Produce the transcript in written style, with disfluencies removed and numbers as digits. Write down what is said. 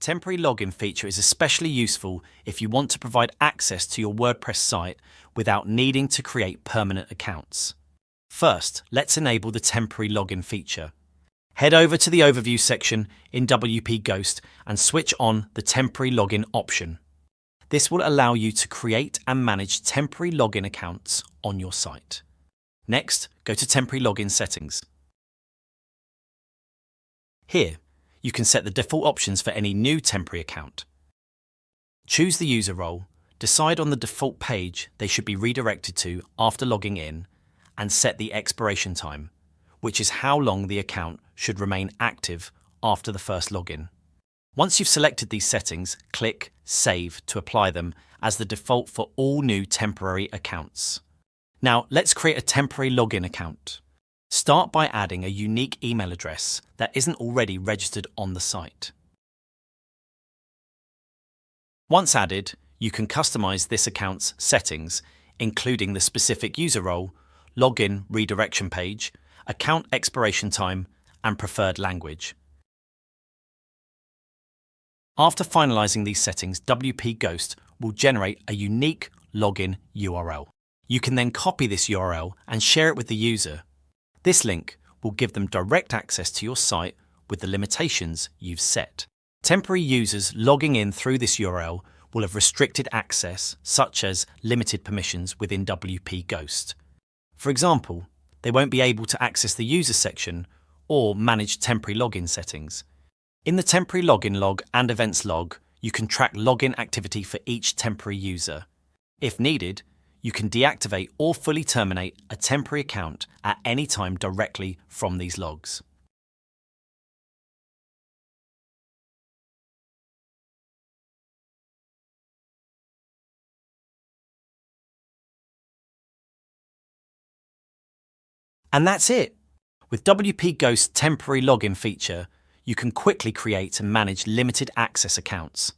Temporary login feature is especially useful if you want to provide access to your WordPress site without needing to create permanent accounts. First, let's enable the temporary login feature. Head over to the Overview section in WP Ghost and switch on the temporary login option. This will allow you to create and manage temporary login accounts on your site. Next, go to Temporary Login Settings. Here, you can set the default options for any new temporary account. Choose the user role, decide on the default page they should be redirected to after logging in, and set the expiration time, which is how long the account should remain active after the first login. Once you've selected these settings, click Save to apply them as the default for all new temporary accounts. Now, let's create a temporary login account. Start by adding a unique email address that isn't already registered on the site. Once added, you can customize this account's settings, including the specific user role, login redirection page, account expiration time, and preferred language. After finalizing these settings, WP Ghost will generate a unique login URL. You can then copy this URL and share it with the user. This link will give them direct access to your site with the limitations you've set. Temporary users logging in through this URL will have restricted access, such as limited permissions within WP Ghost. For example, they won't be able to access the user section or manage temporary login settings. In the temporary login log and events log, you can track login activity for each temporary user. If needed, you can deactivate or fully terminate a temporary account at any time directly from these logs. And that's it! With WP Ghost's temporary login feature, you can quickly create and manage limited access accounts.